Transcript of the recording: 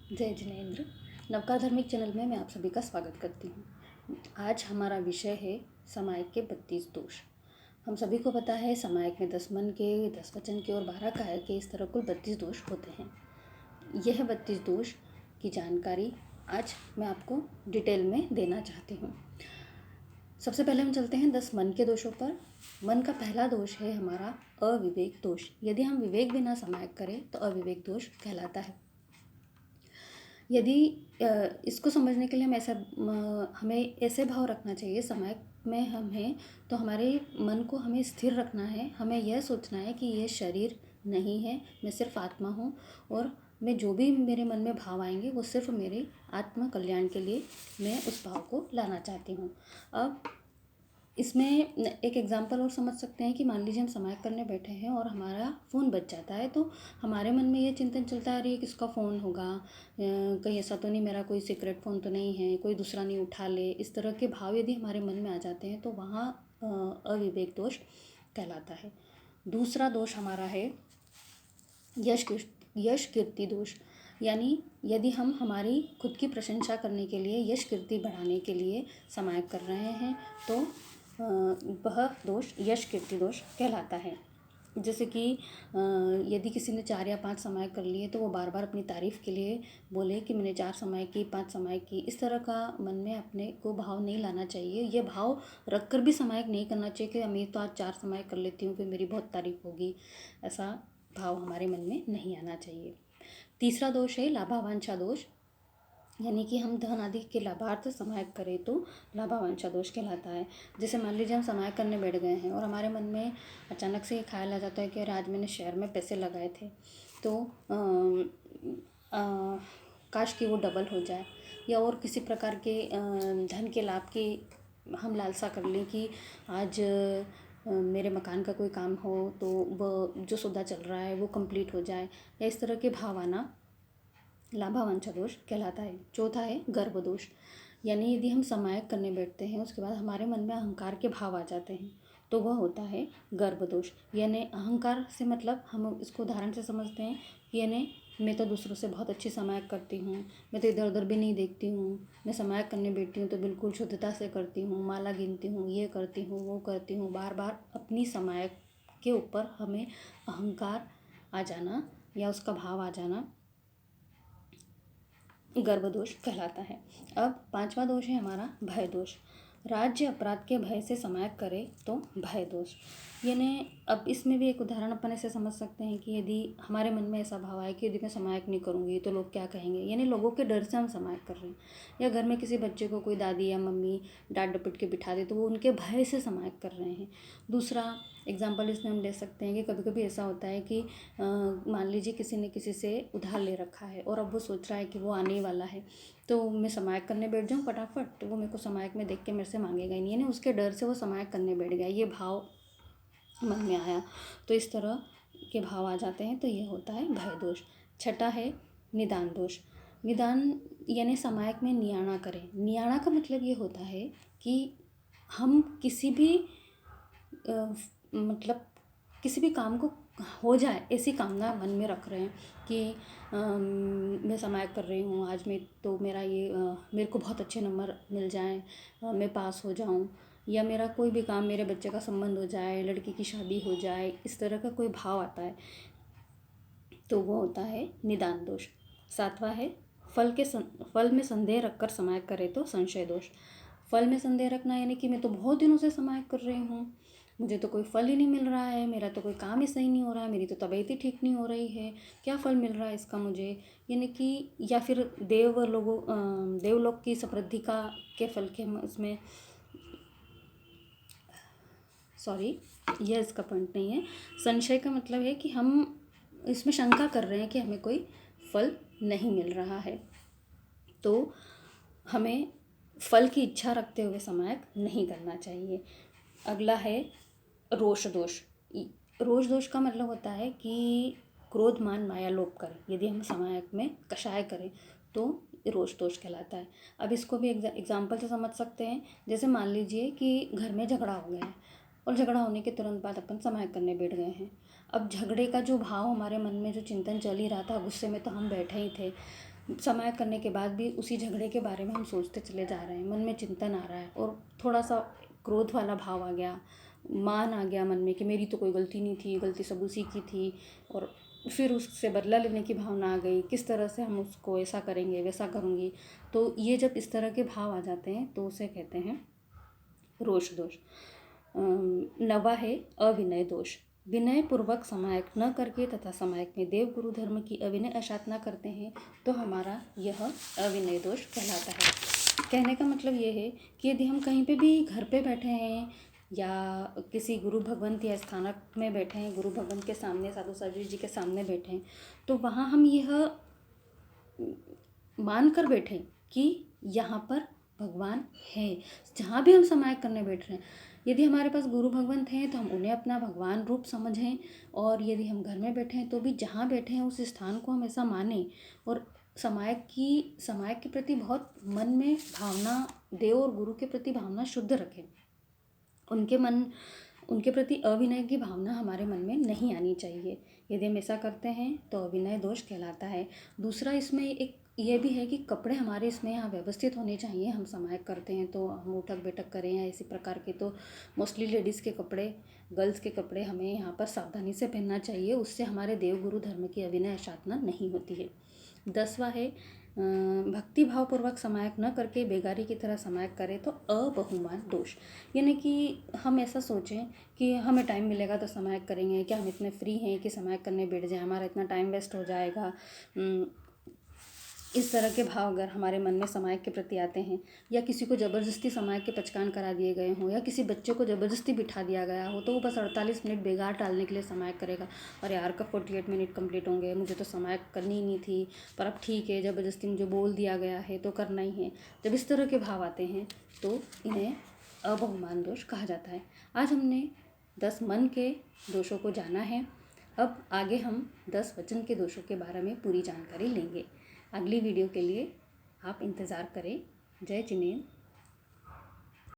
जय जिनेन्द्र। नवकार धार्मिक चैनल में मैं आप सभी का स्वागत करती हूँ। आज हमारा विषय है समायक के 32 दोष। हम सभी को पता है समायक में 10 मन के, 10 वचन के और 12 काया के, इस तरह कुल 32 दोष होते हैं। यह 32 दोष की जानकारी आज मैं आपको डिटेल में देना चाहती हूँ। सबसे पहले हम चलते हैं 10 मन के दोषों पर। मन का पहला दोष है हमारा अविवेक दोष। यदि हम विवेक बिना समायक करें तो अविवेक दोष कहलाता है। यदि इसको समझने के लिए हमें ऐसे भाव रखना चाहिए समायक में हम हैं तो हमारे मन को हमें स्थिर रखना है। हमें यह सोचना है कि यह शरीर नहीं है, मैं सिर्फ आत्मा हूँ और मैं जो भी मेरे मन में भाव आएंगे वो सिर्फ मेरे आत्मा कल्याण के लिए मैं उस भाव को लाना चाहती हूँ। अब इसमें एक एग्जांपल और समझ सकते हैं कि मान लीजिए हम समायक करने बैठे हैं और हमारा फ़ोन बज जाता है तो हमारे मन में ये चिंतन चलता है, अरे किसका फ़ोन होगा, कहीं ऐसा तो नहीं मेरा कोई सीक्रेट फ़ोन तो नहीं है, कोई दूसरा नहीं उठा ले। इस तरह के भाव यदि हमारे मन में आ जाते हैं तो वहाँ अविवेक दोष कहलाता है। दूसरा दोष हमारा है यश कीर्ति दोष। यानी यदि हम हमारी खुद की प्रशंसा करने के लिए, यश कीर्ति बढ़ाने के लिए समायक कर रहे हैं तो वह दोष यश कीर्ति दोष कहलाता है। जैसे कि यदि किसी ने 4 या 5 समायक कर लिए तो वो बार बार अपनी तारीफ़ के लिए बोले कि मैंने 4 समायक की, 5 समायक की। इस तरह का मन में अपने को भाव नहीं लाना चाहिए। ये भाव रख कर भी समायक नहीं करना चाहिए कि मैं तो आज 4 समायक कर लेती हूँ फिर मेरी बहुत तारीफ़ होगी। ऐसा भाव हमारे मन में नहीं आना चाहिए। तीसरा दोष है लाभावांछा दोष। यानी कि हम धन आदि के लाभार्थ समायक करें तो लाभावांछा दोष कहलाता है। जैसे मान लीजिए हम समायक करने बैठ गए हैं और हमारे मन में अचानक से ये ख्याल आ जाता है कि आज मैंने शेयर में पैसे लगाए थे तो काश कि वो डबल हो जाए, या और किसी प्रकार के धन के लाभ की हम लालसा कर लें कि आज मेरे मकान का कोई काम हो तो वह जो सौदा चल रहा है वो कंप्लीट हो जाए, या इस तरह के भाव आना लाभावांछा दोष कहलाता है। चौथा है गर्व दोष। यानी यदि हम समायक करने बैठते हैं उसके बाद हमारे मन में अहंकार के भाव आ जाते हैं तो वह होता है गर्व दोष। यानी अहंकार से मतलब हम इसको उदाहरण से समझते हैं कि यानी मैं तो दूसरों से बहुत अच्छी समायक करती हूँ, मैं तो इधर उधर भी नहीं देखती हूँ, मैं समायक करने बैठती हूँ तो बिल्कुल शुद्धता से करती हूँ, माला गिनती हूँ, ये करती हूँ, वो करती हूँ। बार बार अपनी समायक के ऊपर हमें अहंकार आ जाना या उसका भाव आ जाना गर्व दोष कहलाता है। अब 5वां दोष है हमारा भय दोष। राज्य अपराध के भय से समायक करे तो भय दोष। यानी अब इसमें भी एक उदाहरण अपन ऐसे समझ सकते हैं कि यदि हमारे मन में ऐसा भाव आए कि यदि मैं समायक नहीं करूँगी तो लोग क्या कहेंगे, यानी लोगों के डर से हम समायक कर रहे हैं। या घर में किसी बच्चे को कोई दादी या मम्मी डांट डपट के बिठा दे तो वो उनके भय से समायक कर रहे हैं। दूसरा एग्जाम्पल इसमें हम ले सकते हैं कि कभी कभी ऐसा होता है कि मान लीजिए किसी ने किसी से उधार ले रखा है और अब वो सोच रहा है कि वो आने वाला है तो मैं समायक करने बैठ जाऊँ फटाफट, तो वो मेरे को समायक में देख के मेरे से मांगेगा ही नहीं, यानी उसके डर से वो समायक करने बैठ गया। ये भाव मन में आया तो इस तरह के भाव आ जाते हैं तो ये होता है भय दोष। छठा है निदान दोष। निदान यानी समायक में नियाणा करें। नियाणा का मतलब ये होता है कि हम किसी भी मतलब किसी भी काम को हो जाए ऐसी कामना मन में रख रहे हैं कि मैं समायक कर रही हूँ आज मैं तो मेरा ये मेरे को बहुत अच्छे नंबर मिल जाएं, मैं पास हो जाऊँ, या मेरा कोई भी काम, मेरे बच्चे का संबंध हो जाए, लड़की की शादी हो जाए, इस तरह का कोई भाव आता है तो वो होता है निदान दोष। 7वां है फल में संदेह रखकर समायक करे तो संशय दोष। फल में संदेह रखना यानी कि मैं तो बहुत दिनों से समायक कर रही हूँ, मुझे तो कोई फल ही नहीं मिल रहा है, मेरा तो कोई काम ही सही नहीं हो रहा है, मेरी तो तबीयत ही ठीक नहीं हो रही है, क्या फल मिल रहा है इसका मुझे। यानी कि या फिर देवलोक की समृद्धि के फल के हम इसमें यह इसका पॉइंट नहीं है। संशय का मतलब है कि हम इसमें शंका कर रहे हैं कि हमें कोई फल नहीं मिल रहा है तो हमें फल की इच्छा रखते हुए समायक नहीं करना चाहिए। अगला है रोष दोष। रोष दोष का मतलब होता है कि क्रोध मान माया लोभ करें। यदि हम समायक में कषाय करें तो रोष दोष कहलाता है। अब इसको भी एग्जाम्पल से समझ सकते हैं। जैसे मान लीजिए कि घर में झगड़ा हो गया है और झगड़ा होने के तुरंत बाद अपन समायक करने बैठ गए हैं। अब झगड़े का जो भाव हमारे मन में जो चिंतन चल ही रहा था, गुस्से में तो हम बैठे ही थे, समायक करने के बाद भी उसी झगड़े के बारे में हम सोचते चले जा रहे हैं, मन में चिंतन आ रहा है और थोड़ा सा क्रोध वाला भाव आ गया, मान आ गया मन में कि मेरी तो कोई गलती नहीं थी, गलती सब उसी की थी, और फिर उससे बदला लेने की भावना आ गई, किस तरह से हम उसको ऐसा करेंगे वैसा करूँगी। तो ये जब इस तरह के भाव आ जाते हैं तो उसे कहते हैं रोष दोष। नवा है अविनय दोष। विनय पूर्वक समायक न करके तथा समायक में देव गुरु धर्म की अविनय अशातना करते हैं तो हमारा यह अविनय दोष कहलाता है। कहने का मतलब ये है कि यदि हम कहीं पे भी घर पे बैठे हैं या किसी गुरु भगवंत या स्थानक में बैठे हैं, गुरु भगवंत के सामने, साधु साधु जी के सामने बैठे हैं, तो वहाँ हम यह मान कर बैठें कि यहाँ पर भगवान है। जहाँ भी हम समायक करने बैठ रहे हैं, यदि हमारे पास गुरु भगवंत हैं तो हम उन्हें अपना भगवान रूप समझें, और यदि हम घर में बैठे हैं तो भी जहाँ बैठे हैं उस स्थान को हम ऐसा मानें, और समायक के प्रति बहुत मन में भावना, देव और गुरु के प्रति भावना शुद्ध रखें। उनके प्रति अविनय की भावना हमारे मन में नहीं आनी चाहिए। यदि हम ऐसा करते हैं तो अविनय दोष कहलाता है। दूसरा इसमें एक ये भी है कि कपड़े हमारे इसमें यहाँ व्यवस्थित होने चाहिए। हम समायक करते हैं तो हम उठक बैठक करें या इसी प्रकार के, तो मोस्टली लेडीज़ के कपड़े, गर्ल्स के कपड़े हमें यहाँ पर सावधानी से पहनना चाहिए। उससे हमारे देव गुरु धर्म की अविनय अशातना नहीं होती है। 10वां है भक्ति भावपूर्वक समायक न करके बेगारी की तरह समायक करें तो अबहुमान दोष। यानी कि हम ऐसा सोचें कि हमें टाइम मिलेगा तो समायक करेंगे, क्या हम इतने फ्री हैं कि समायक करने बैठ जाएं, हमारा इतना टाइम वेस्ट हो जाएगा। इस तरह के भाव अगर हमारे मन में समायक के प्रति आते हैं, या किसी को ज़बरदस्ती समायक के पचकान करा दिए गए हों, या किसी बच्चे को ज़बरदस्ती बिठा दिया गया हो, तो वो बस 48 मिनट बेगार टालने के लिए समायक करेगा। और यार कब 48 मिनट कंप्लीट होंगे, मुझे तो समायक करनी ही नहीं थी, पर अब ठीक है, ज़बरदस्ती मुझे बोल दिया गया है तो करना ही है। जब इस तरह के भाव आते हैं तो इन्हें अबहुमान दोष कहा जाता है। आज हमने 10 मन के दोषों को जाना है। अब आगे हम 10 वचन के दोषों के बारे में पूरी जानकारी लेंगे। अगली वीडियो के लिए आप इंतज़ार करें। जय जिनेंद्र।